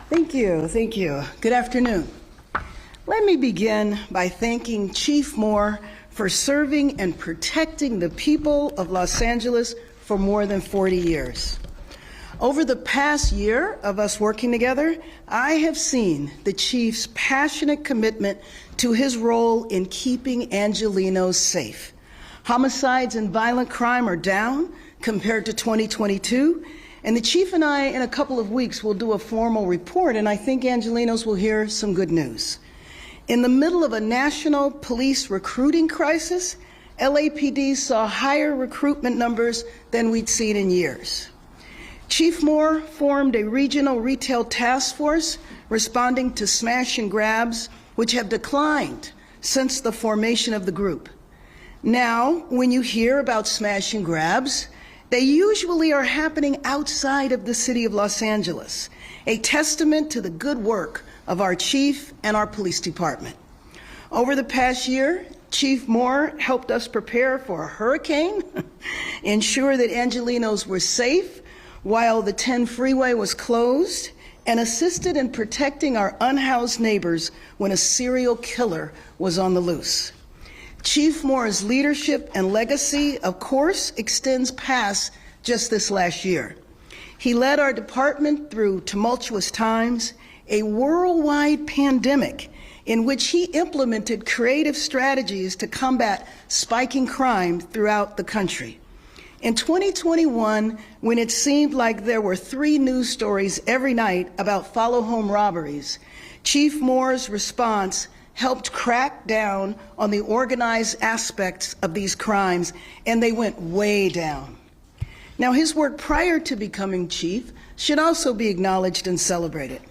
Thank you. Thank you. Good afternoon. Let me begin by thanking Chief Moore for serving and protecting the people of Los Angeles for more than 40 years. Over the past year of us working together, I have seen the Chief's passionate commitment to his role in keeping Angelenos safe. Homicides and violent crime are down compared to 2022, and the Chief and I, in a couple of weeks, will do a formal report, and I think Angelenos will hear some good news. In the middle of a national police recruiting crisis, LAPD saw higher recruitment numbers than we'd seen in years. Chief Moore formed a regional retail task force responding to smash and grabs, which have declined since the formation of the group. Now, when you hear about smash and grabs, they usually are happening outside of the city of Los Angeles, a testament to the good work of our chief and our police department. Over the past year, Chief Moore helped us prepare for a hurricane, ensure that Angelenos were safe while the 10 freeway was closed, and assisted in protecting our unhoused neighbors when a serial killer was on the loose. Chief Moore's leadership and legacy, of course, extends past just this last year. He led our department through tumultuous times, a worldwide pandemic in which he implemented creative strategies to combat spiking crime throughout the country. In 2021, when it seemed like there were 3 news stories every night about follow-home robberies, Chief Moore's response helped crack down on the organized aspects of these crimes, and they went way down. Now, his work prior to becoming chief should also be acknowledged and celebrated.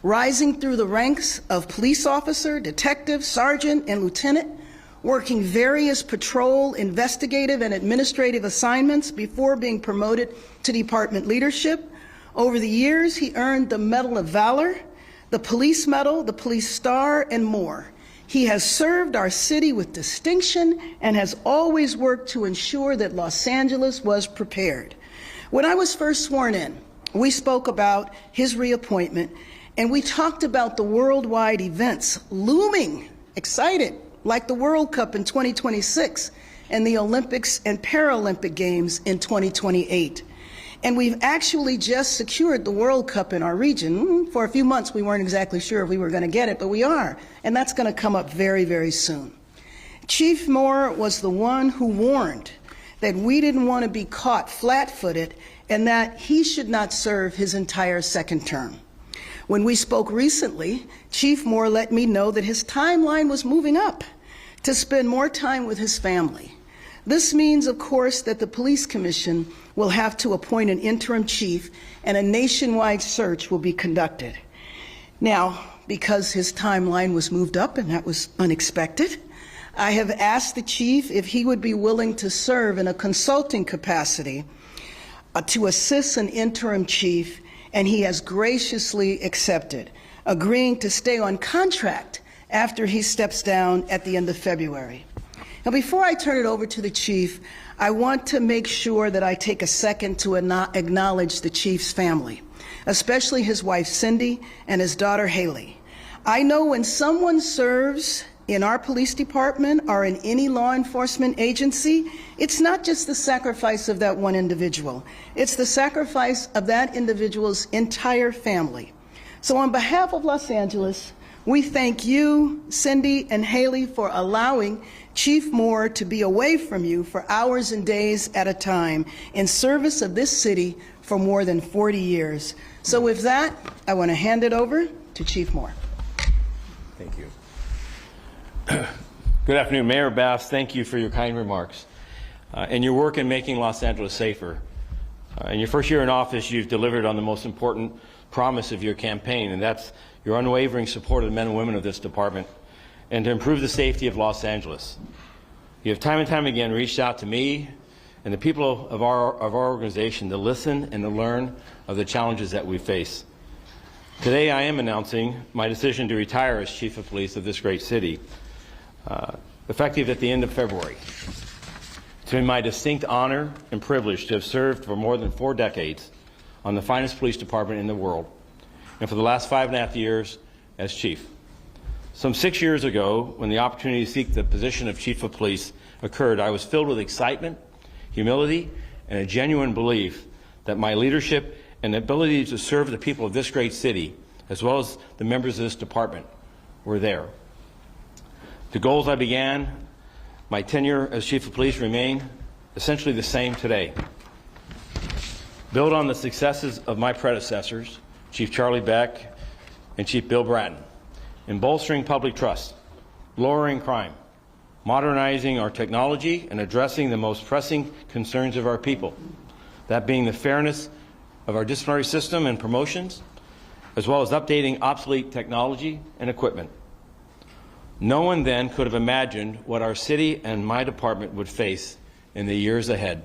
Rising through the ranks of police officer, detective, sergeant, and lieutenant, working various patrol, investigative, and administrative assignments before being promoted to department leadership. Over the years, he earned the Medal of Valor, the Police Medal, the Police Star, and more. He has served our city with distinction and has always worked to ensure that Los Angeles was prepared. When I was first sworn in, we spoke about his reappointment, and we talked about the worldwide events looming, excited, like the World Cup in 2026 and the Olympics and Paralympic Games in 2028. And we've actually just secured the World Cup in our region. For a few months, we weren't exactly sure if we were going to get it, but we are. And that's going to come up very, very soon. Chief Moore was the one who warned that we didn't want to be caught flat-footed and that he should not serve his entire second term. When we spoke recently, Chief Moore let me know that his timeline was moving up to spend more time with his family. This means, of course, that the Police Commission will have to appoint an interim chief and a nationwide search will be conducted. Now, because his timeline was moved up and that was unexpected, I have asked the chief if he would be willing to serve in a consulting capacity to assist an interim chief, and he has graciously accepted, agreeing to stay on contract after he steps down at the end of February. Now, before I turn it over to the chief, I want to make sure that I take a second to acknowledge the chief's family, especially his wife Cindy and his daughter Haley. I know when someone serves in our police department or in any law enforcement agency, it's not just the sacrifice of that one individual. It's the sacrifice of that individual's entire family. So on behalf of Los Angeles, we thank you, Cindy and Haley, for allowing Chief Moore to be away from you for hours and days at a time in service of this city for more than 40 years. So with that, I want to hand it over to Chief Moore. Thank you. Good afternoon, Mayor Bass. Thank you for your kind remarks and your work in making Los Angeles safer. In your first year in office, you've delivered on the most important promise of your campaign, and that's your unwavering support of the men and women of this department and to improve the safety of Los Angeles. You have time and time again reached out to me and the people of our organization to listen and to learn of the challenges that we face. Today I am announcing my decision to retire as Chief of Police of this great city, effective at the end of February. It's been my distinct honor and privilege to have served for more than 4 decades on the finest police department in the world, and for the last 5.5 years as chief. Some 6 years ago, when the opportunity to seek the position of chief of police occurred, I was filled with excitement, humility, and a genuine belief that my leadership and ability to serve the people of this great city, as well as the members of this department, were there. The goals I began my tenure as chief of police remain essentially the same today. Build on the successes of my predecessors, Chief Charlie Beck and Chief Bill Bratton, in bolstering public trust, lowering crime, modernizing our technology, and addressing the most pressing concerns of our people, that being the fairness of our disciplinary system and promotions, as well as updating obsolete technology and equipment. No one then could have imagined what our city and my department would face in the years ahead,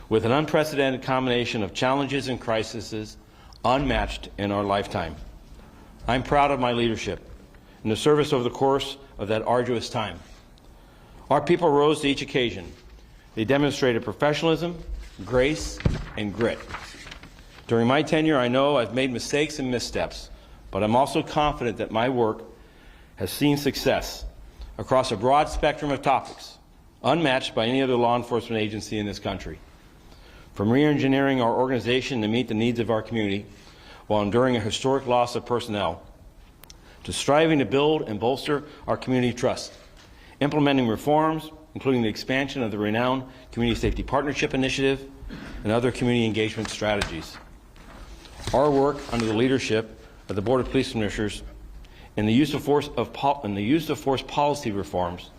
with an unprecedented combination of challenges and crises unmatched in our lifetime. I'm proud of my leadership and the service over the course of that arduous time. Our people rose to each occasion. They demonstrated professionalism, grace, and grit. During my tenure, I know I've made mistakes and missteps, but I'm also confident that my work has seen success across a broad spectrum of topics, unmatched by any other law enforcement agency in this country. From re-engineering our organization to meet the needs of our community while enduring a historic loss of personnel, to striving to build and bolster our community trust, implementing reforms, including the expansion of the renowned Community Safety Partnership Initiative and other community engagement strategies. Our work under the leadership of the Board of Police Commissioners in the use of force policy reforms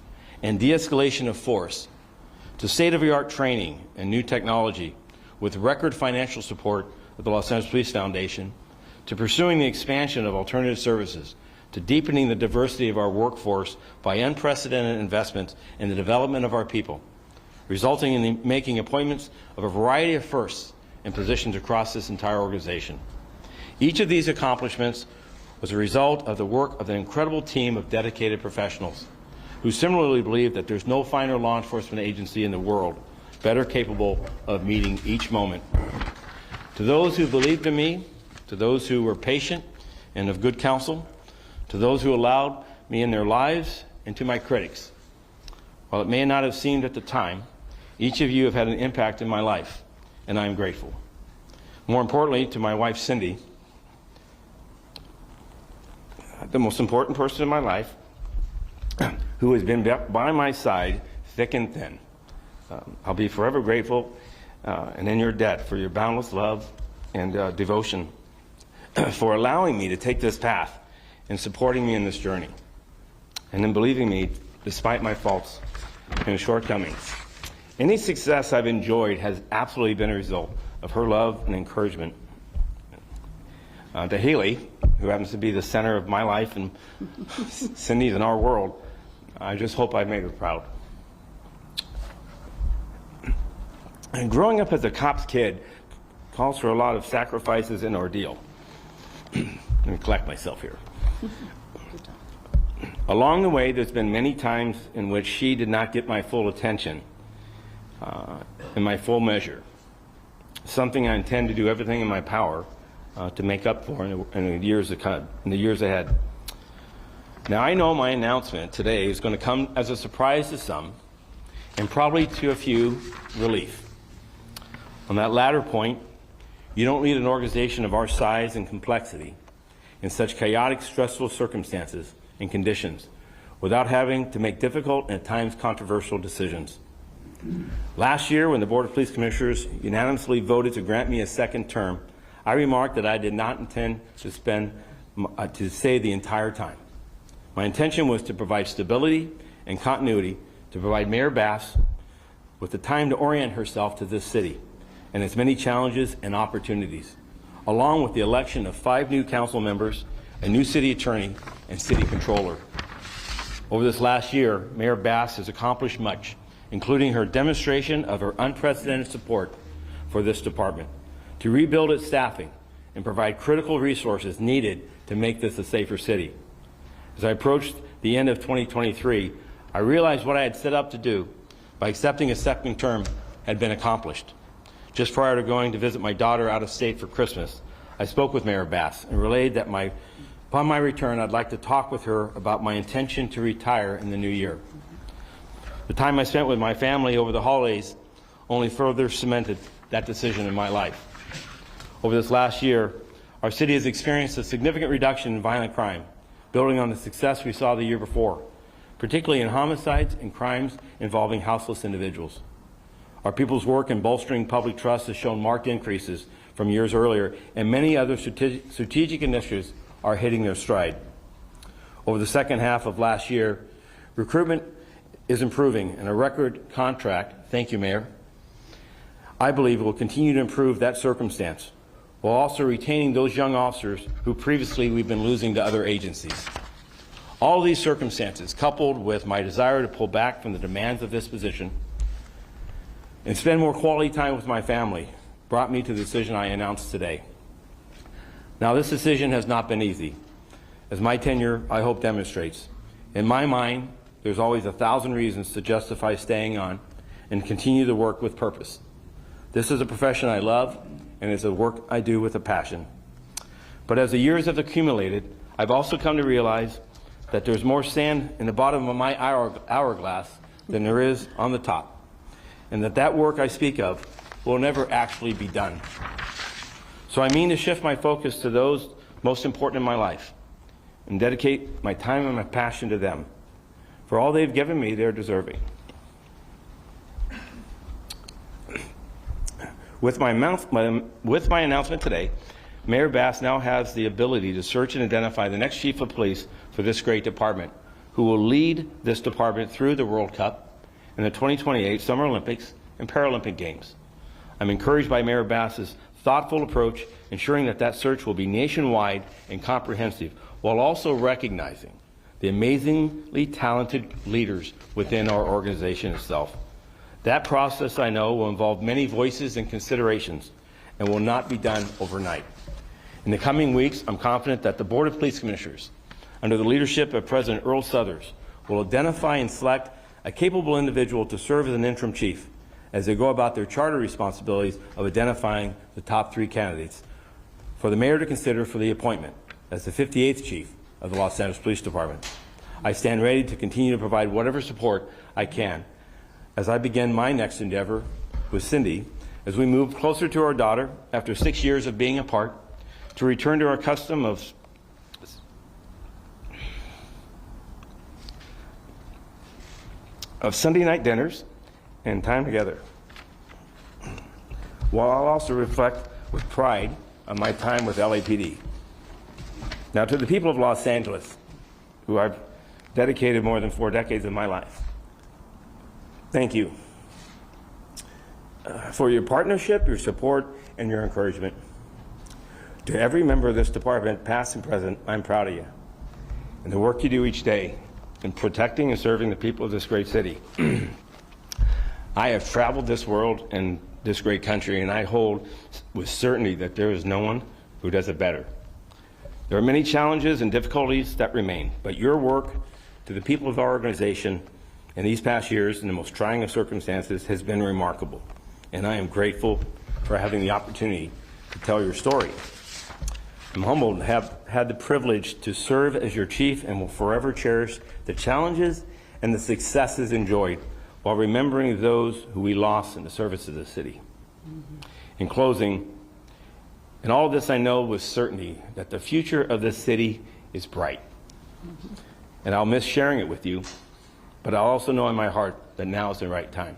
and de-escalation of force, to state-of-the-art training and new technology with record financial support of the Los Angeles Police Foundation, to pursuing the expansion of alternative services, to deepening the diversity of our workforce by unprecedented investments in the development of our people, resulting in the making appointments of a variety of firsts and positions across this entire organization. Each of these accomplishments was a result of the work of an incredible team of dedicated professionals who similarly believe that there's no finer law enforcement agency in the world better capable of meeting each moment. To those who believed in me, to those who were patient and of good counsel, to those who allowed me in their lives, and to my critics, while it may not have seemed at the time, each of you have had an impact in my life, and I am grateful. More importantly, to my wife, Cindy, the most important person in my life, who has been by my side thick and thin. I'll be forever grateful and in your debt for your boundless love and devotion, for allowing me to take this path and supporting me in this journey, and in believing me despite my faults and shortcomings. Any success I've enjoyed has absolutely been a result of her love and encouragement. To Haley, who happens to be the center of my life and Cindy's in our world, I just hope I made her proud. And growing up as a cop's kid calls for a lot of sacrifices and ordeal. Let me collect myself here. Along the way, there's been many times in which she did not get my full attention in my full measure, something I intend to do everything in my power to make up for in the years ahead. Now, I know my announcement today is going to come as a surprise to some, and probably to a few, relief. On that latter point, you don't lead an organization of our size and complexity in such chaotic, stressful circumstances and conditions without having to make difficult and at times controversial decisions. Last year, when the Board of Police Commissioners unanimously voted to grant me a second term, I remarked that I did not intend to stay the entire time. My intention was to provide stability and continuity, to provide Mayor Bass with the time to orient herself to this city and its many challenges and opportunities, along with the election of 5 new council members, a new city attorney, and city controller. Over this last year, Mayor Bass has accomplished much, including her demonstration of her unprecedented support for this department, to rebuild its staffing and provide critical resources needed to make this a safer city. As I approached the end of 2023, I realized what I had set up to do by accepting a second term had been accomplished. Just prior to going to visit my daughter out of state for Christmas, I spoke with Mayor Bass and relayed that upon my return, I'd like to talk with her about my intention to retire in the new year. The time I spent with my family over the holidays only further cemented that decision in my life. Over this last year, our city has experienced a significant reduction in violent crime, building on the success we saw the year before, particularly in homicides and crimes involving houseless individuals. Our people's work in bolstering public trust has shown marked increases from years earlier, and many other strategic initiatives are hitting their stride. Over the second half of last year, recruitment is improving, and a record contract, thank you, Mayor, I believe will continue to improve that circumstance, while also retaining those young officers who previously we've been losing to other agencies. All of these circumstances, coupled with my desire to pull back from the demands of this position and spend more quality time with my family, brought me to the decision I announced today. Now, this decision has not been easy, as my tenure, I hope, demonstrates. In my mind, there's always 1,000 reasons to justify staying on and continue to work with purpose. This is a profession I love, and it's a work I do with a passion. But as the years have accumulated, I've also come to realize that there's more sand in the bottom of my hourglass than there is on the top, and that work I speak of will never actually be done. So I mean to shift my focus to those most important in my life and dedicate my time and my passion to them. For all they've given me, they're deserving. With my announcement today, Mayor Bass now has the ability to search and identify the next chief of police for this great department, who will lead this department through the World Cup and the 2028 Summer Olympics and Paralympic Games. I'm encouraged by Mayor Bass's thoughtful approach, ensuring that search will be nationwide and comprehensive, while also recognizing the amazingly talented leaders within our organization itself. That process, I know, will involve many voices and considerations and will not be done overnight. In the coming weeks, I'm confident that the Board of Police Commissioners, under the leadership of President Earl Suthers, will identify and select a capable individual to serve as an interim chief as they go about their charter responsibilities of identifying the top 3 candidates for the mayor to consider for the appointment as the 58th chief of the Los Angeles Police Department. I stand ready to continue to provide whatever support I can as I begin my next endeavor with Cindy as we move closer to our daughter after 6 years of being apart, to return to our custom of Sunday night dinners and time together, while I'll also reflect with pride on my time with LAPD. Now, to the people of Los Angeles, who I've dedicated more than 4 decades of my life, thank you for your partnership, your support, and your encouragement. To every member of this department, past and present, I'm proud of you and the work you do each day in protecting and serving the people of this great city. I have traveled this world and this great country, and I hold with certainty that there is no one who does it better. There are many challenges and difficulties that remain, but your work to the people of our organization in these past years in the most trying of circumstances has been remarkable, and I am grateful for having the opportunity to tell your story. I'm humbled to have had the privilege to serve as your chief and will forever cherish the challenges and the successes enjoyed while remembering those who we lost in the service of the city. In closing, in all of this, I know with certainty that the future of this city is bright. And I'll miss sharing it with you, but I also know in my heart that now is the right time.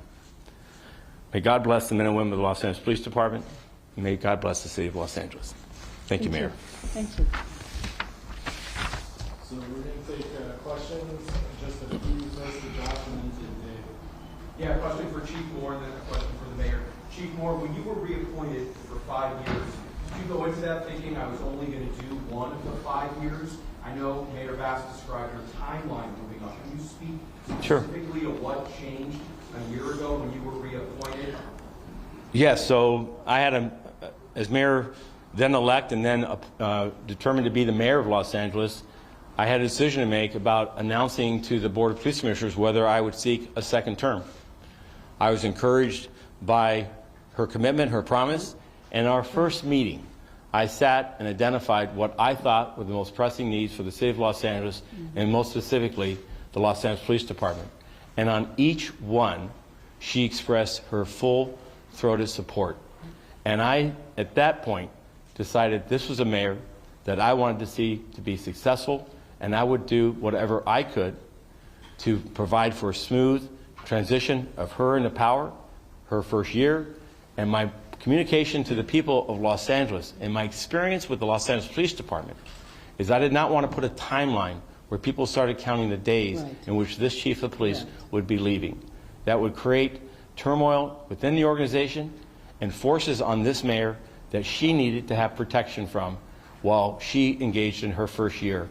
May God bless the men and women of the Los Angeles Police Department, and may God bless the city of Los Angeles. Thank you, Mayor. Thank you. So we're going to take questions, just a few minutes to Josh and then to Dave. Yeah, a question for Chief Moore and then a question for the mayor. Chief Moore, when you were reappointed for 5 years, did you go into that thinking I was only going to do 1 of the 5 years? I know Mayor Bass described your timeline moving up. Can you speak specifically to what changed a year ago when you were reappointed? Yes, so I had as mayor then elect and then determined to be the mayor of Los Angeles, I had a decision to make about announcing to the Board of Police Commissioners whether I would seek a second term. I was encouraged by her commitment, her promise, and our first meeting I sat and identified what I thought were the most pressing needs for the city of Los Angeles, and most specifically, the Los Angeles Police Department. And on each one, she expressed her full-throated support. And I, at that point, decided this was a mayor that I wanted to see to be successful, and I would do whatever I could to provide for a smooth transition of her into power, her first year, and my communication to the people of Los Angeles and my experience with the Los Angeles Police Department is I did not want to put a timeline where people started counting the days in which this chief of police would be leaving. That would create turmoil within the organization and forces on this mayor that she needed to have protection from while she engaged in her first year.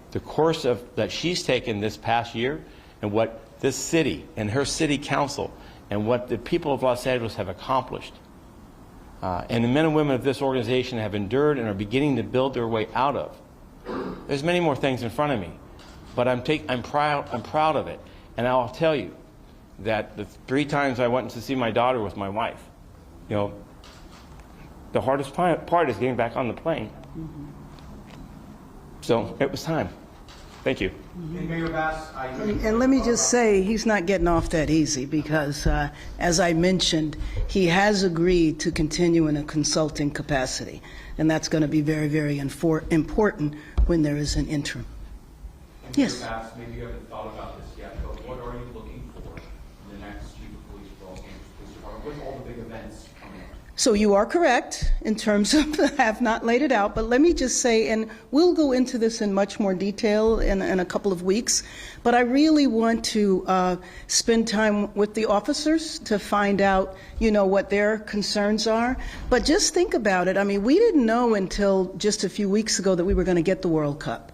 The course that she's taken this past year and what this city and her city council and what the people of Los Angeles have accomplished, and the men and women of this organization have endured and are beginning to build their way out of. There's many more things in front of me, but I'm proud of it. And I'll tell you that the 3 times I went to see my daughter with my wife, you know, the hardest part is getting back on the plane. So it was time. Thank you. And Mayor Bass, And let me just say, he's not getting off that easy because, as I mentioned, he has agreed to continue in a consulting capacity. And that's going to be very, very important when there is an interim. and Yes. Mayor Bass, maybe you haven't thought about this yet, but what are you looking for in the next chief of police for Los Angeles Police Department with all the big events coming up? So you are correct in terms of I have not laid it out, but let me just say, and we'll go into this in much more detail in a couple of weeks, but I really want to spend time with the officers to find out, you know, what their concerns are. But just think about it. I mean, we didn't know until just a few weeks ago that we were going to get the World Cup.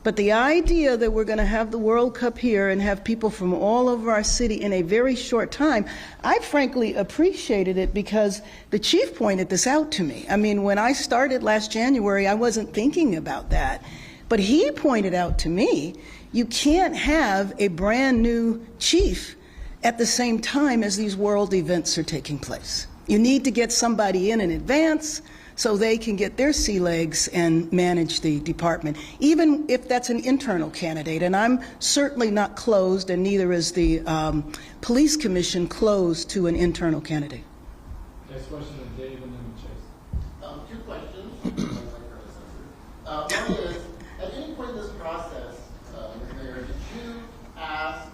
But the idea that we're going to have the World Cup here and have people from all over our city in a very short time, I frankly appreciated it because the chief pointed this out to me. I mean, when I started last January, I wasn't thinking about that. But he pointed out to me, you can't have a brand new chief at the same time as these world events are taking place. You need to get somebody in advance so they can get their sea legs and manage the department, even if that's an internal candidate. And I'm certainly not closed, and neither is the police commission closed to an internal candidate. Next question is Dave and then Chase. 2 questions. One is, at any point in this process, Ms. Mayor, did you ask,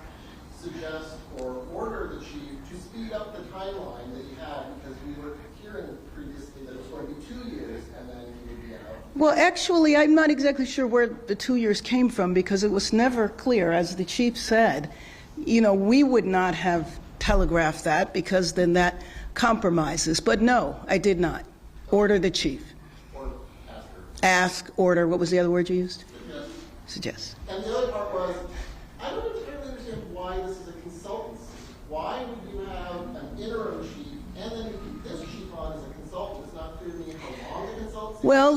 suggest, or order the chief to speed up the timeline that you had? Because we were hearing previously that it was going to be 2 years and then you would be out. Well, actually, I'm not exactly sure where the 2 years came from because it was never clear. As the chief said, you know, we would not have telegraphed that because then that compromises. But no, I did not order the chief. Or ask her. Ask, order, what was the other word you used? Suggest. Suggest. And the other part was, I don't entirely understand why this is a consultancy. Why would you have an interim chief and then you keep this chief on as a consultant? It's not clear to me how long the consultancy. Well,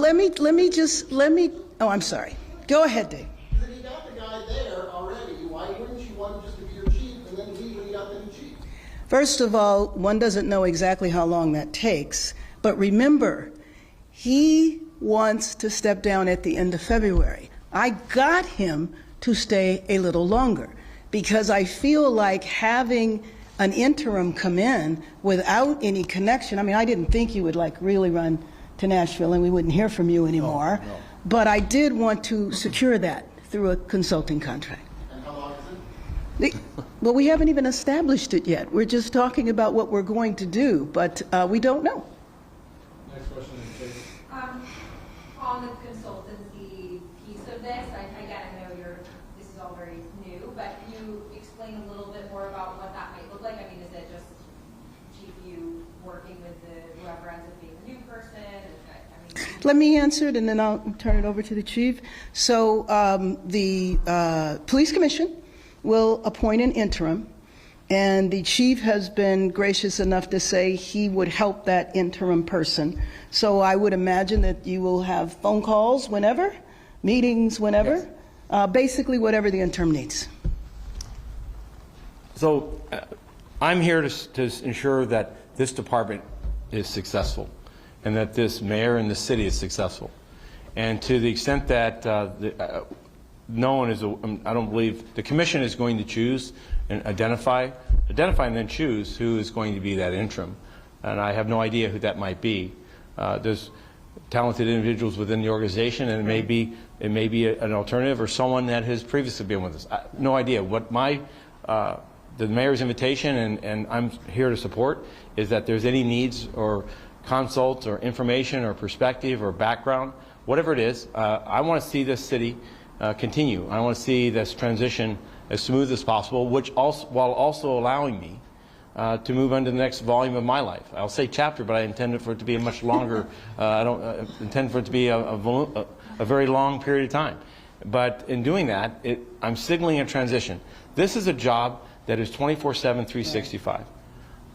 oh, I'm sorry. Go ahead, Dave. Because if you got the guy there already, why wouldn't you want him just to be your chief and then leave when you got the new chief? First of all, one doesn't know exactly how long that takes, but remember, he wants to step down at the end of February. I got him to stay a little longer because I feel like having an interim come in without any connection. I mean, I didn't think you would like really run to Nashville and we wouldn't hear from you anymore, but I did want to secure that through a consulting contract. And how long is it? Well, we haven't even established it yet. We're just talking about what we're going to do, but we don't know. Next question is Chase. On the consultancy piece of this, again, I know this is all very new, but can you explain a little bit more about what that might look like? I mean, is it just chief you working with whoever ends up being the new person? Let me answer it, and then I'll turn it over to the chief. So the police commission will appoint an interim, and the chief has been gracious enough to say he would help that interim person. So I would imagine that you will have phone calls whenever, meetings whenever, basically whatever the interim needs. So I'm here to ensure that this department is successful. and that this mayor and the city is successful. And to the extent that no one is, I don't believe, the commission is going to choose and identify and then choose who is going to be that interim. And I have no idea who that might be. There's talented individuals within the organization, and it may be an alternative or someone that has previously been with us. No idea. What the mayor's invitation, and I'm here to support, is that there's any needs or consults or information or perspective or background, whatever it is, I want to see this city continue. I want to see this transition as smooth as possible, while also allowing me to move on to the next volume of my life. I'll say chapter, but I intend for it to be a much longer, I don't intend for it to be a very long period of time. But in doing that, I'm signaling a transition. This is a job that is 24/7, 365.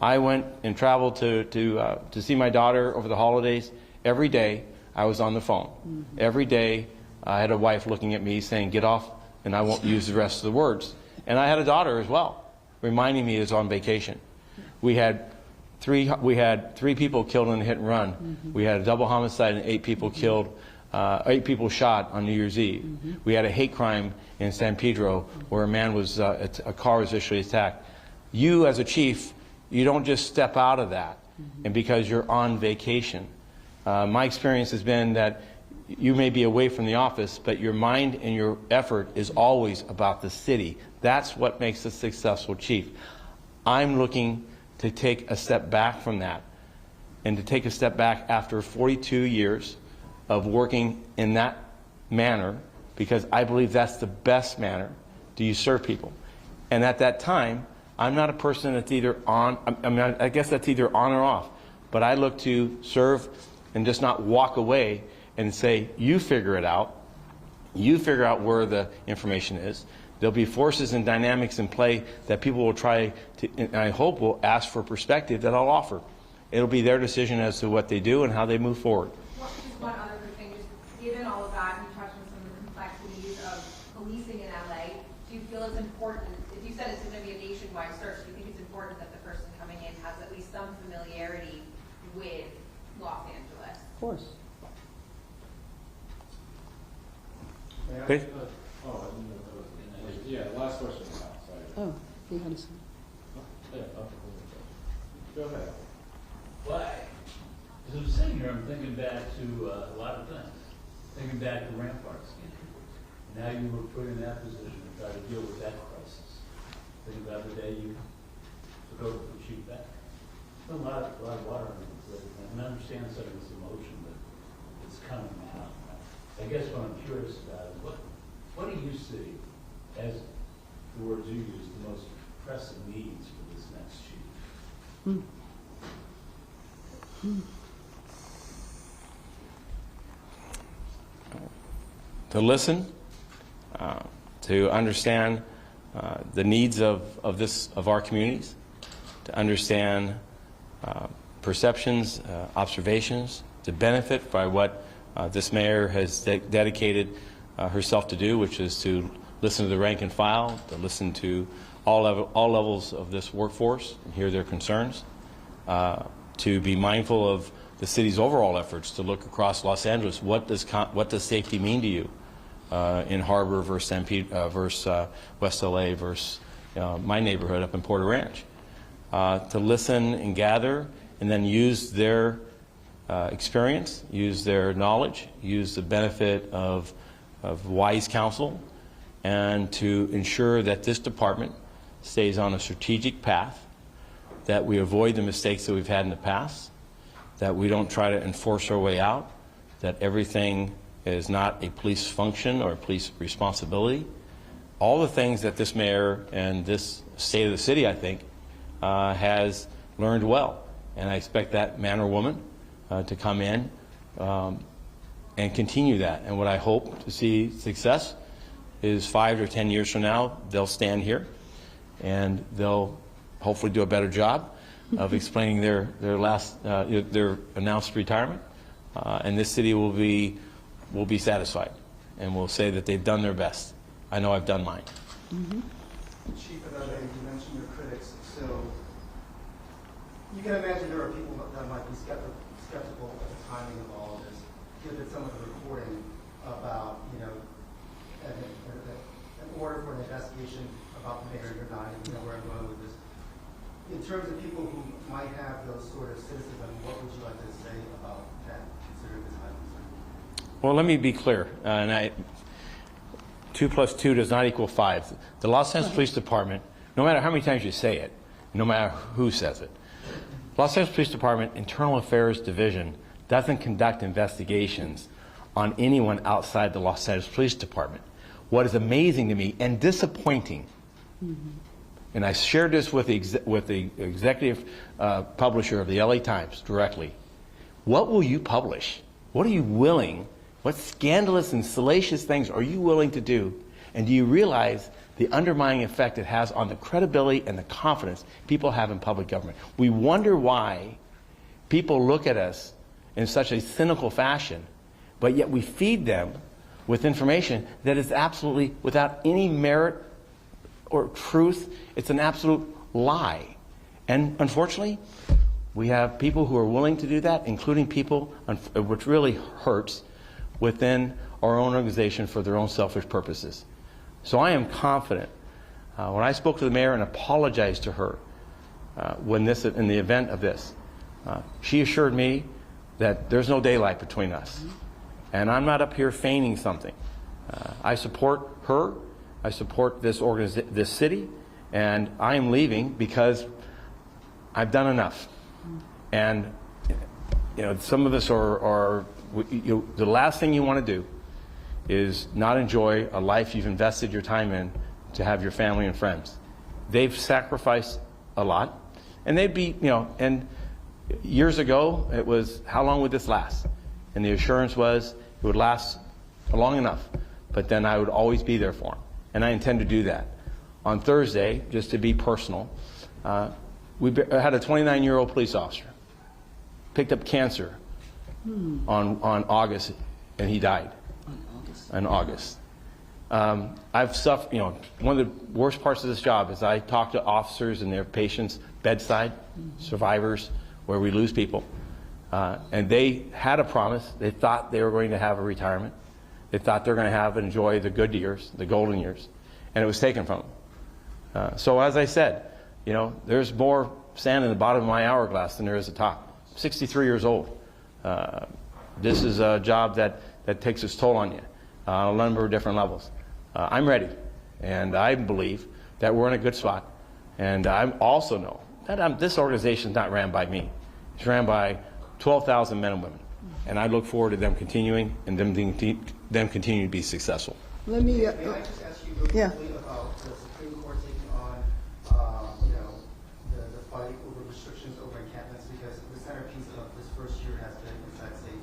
I went and traveled to see my daughter over the holidays. Every day I was on the phone. Every day I had a wife looking at me saying, "Get off," and I won't use the rest of the words. And I had a daughter as well, reminding me I was on vacation. We had three people killed in a hit and run. We had a double homicide and 8 people killed, 8 people shot on New Year's Eve. We had a hate crime in San Pedro where a man was, a car was visually attacked. You as a chief, you don't just step out of that and because you're on vacation. My experience has been that you may be away from the office, but your mind and your effort is always about the city. That's what makes a successful chief. I'm looking to take a step back from that, and to take a step back after 42 years of working in that manner, because I believe that's the best manner do you serve people. And at that time, I'm not a person that's either on, I guess that's either on or off, but I look to serve and just not walk away and say, you figure it out. You figure out where the information is. There'll be forces and dynamics in play that people will try to, and I hope will ask for perspective that I'll offer. It'll be their decision as to what they do and how they move forward. Just one other quick thing, just given all of that, and you touched on some of the complexities of policing in LA, do you feel it's important, if you said it's going to be a nationwide search, do you think it's important that the person coming in has at least some familiarity with Los Angeles? Of course. Okay. Yeah, last question. Sorry. Oh, you had a second. Yeah, go ahead. Why? As I'm sitting here, I'm thinking back to a lot of things. Thinking back to Rampart scandal. Now you were put in that position to try to deal with that crisis. Think about the day you took over for Chief Beck. A lot of water under the bridge. And I understand some of this emotion, but it's coming out. I guess what I'm curious about is what do you see as the words you use, the most pressing needs for this next chief? To listen, to understand the needs of our communities, to understand perceptions, observations, to benefit by what this mayor has dedicated herself to do, which is to listen to the rank and file, to listen to all levels of this workforce and hear their concerns, to be mindful of the city's overall efforts to look across Los Angeles. What does safety mean to you in Harbor versus San Pedro, versus West LA versus my neighborhood up in Porter Ranch? To listen and gather, and then use their experience, use their knowledge, use the benefit of wise counsel, and to ensure that this department stays on a strategic path, that we avoid the mistakes that we've had in the past, that we don't try to enforce our way out, that everything is not a police function or a police responsibility. All the things that this mayor and this state of the city, I think, has learned well. And I expect that man or woman to come in and continue that. And what I hope to see success is 5 or 10 years from now, they'll stand here and they'll hopefully do a better job of explaining their announced retirement, and this city will be satisfied, and will say that they've done their best. I know I've done mine. Chief of LA, you mentioned your critics, so you can imagine there are people that might be skeptical of the timing of all of this, given some of the reporting about, you know, an order for an investigation about the mayor, you're not, and you know where I'm going with this. In terms of people who might have those sort of cynicism, what would you like to say about that, considering the time concern? Well, let me be clear. 2 + 2 does not equal 5. The Los Angeles Police Department, no matter how many times you say it, no matter who says it, Los Angeles Police Department Internal Affairs Division doesn't conduct investigations on anyone outside the Los Angeles Police Department. What is amazing to me and disappointing, and I shared this with the executive publisher of the LA Times directly, what will you publish? What are you willing, what scandalous and salacious things are you willing to do? And do you realize the undermining effect it has on the credibility and the confidence people have in public government? We wonder why people look at us in such a cynical fashion, but yet we feed them with information that is absolutely without any merit or truth. It's an absolute lie. And unfortunately, we have people who are willing to do that, including people, which really hurts, within our own organization for their own selfish purposes. So I am confident. When I spoke to the mayor and apologized to her in the event of this, she assured me that there's no daylight between us. And I'm not up here feigning something. I support her. I support this city. And I am leaving because I've done enough. And you know, some of us the last thing you want to do is not enjoy a life you've invested your time in to have your family and friends. They've sacrificed a lot, and they'd be, you know, and years ago it was, how long would this last? And the assurance was it would last long enough, but then I would always be there for them, and I intend to do that. On Thursday, just to be personal, we had a 29-year-old police officer, picked up cancer on August, and he died in August. I've suffered, you know, one of the worst parts of this job is I talk to officers and their patients bedside, survivors, where we lose people. And they had a promise. They thought they were going to have a retirement. They thought they were going to enjoy the good years, the golden years, and it was taken from them. So as I said, you know, there's more sand in the bottom of my hourglass than there is at the top. 63 years old. This is a job that takes its toll on you on a number of different levels. I'm ready, and I believe that we're in a good spot. And I also know that this organization is not ran by me. It's ran by 12,000 men and women. And I look forward to them continuing and them continuing to be successful. Let me, May I just ask you real yeah. quickly about the Supreme Court taking on, you know, the fight over restrictions over encampments, because the centerpiece of this first year has been inside safety,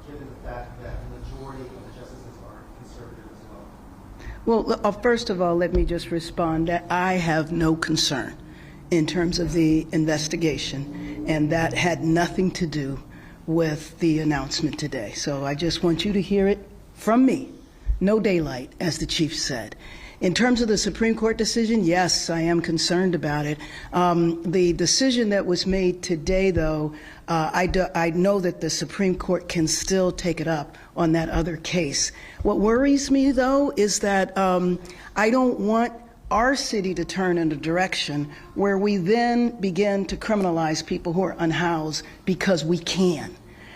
given the fact that the majority of the justices are conservative as well. Well, first of all, let me just respond that I have no concern in terms of the investigation, and that had nothing to do with the announcement today. So I just want you to hear it from me. No daylight, as the chief said. In terms of the Supreme Court decision, yes, I am concerned about it. The decision that was made today, though, I know that the Supreme Court can still take it up on that other case. What worries me, though, is that I don't want our city to turn in a direction where we then begin to criminalize people who are unhoused because we can.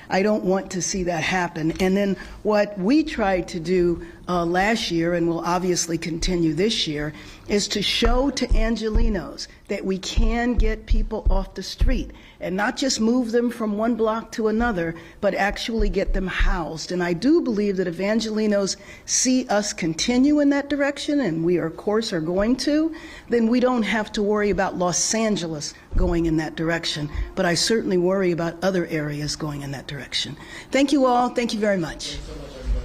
I don't want to see that happen. And then what we tried to do last year, and will obviously continue this year, is to show to Angelenos that we can get people off the street and not just move them from one block to another, but actually get them housed. And I do believe that if Angelenos see us continue in that direction, and we, of course, are going to, then we don't have to worry about Los Angeles going in that direction. But I certainly worry about other areas going in that direction. Thank you all. Thank you very much. Thanks so much.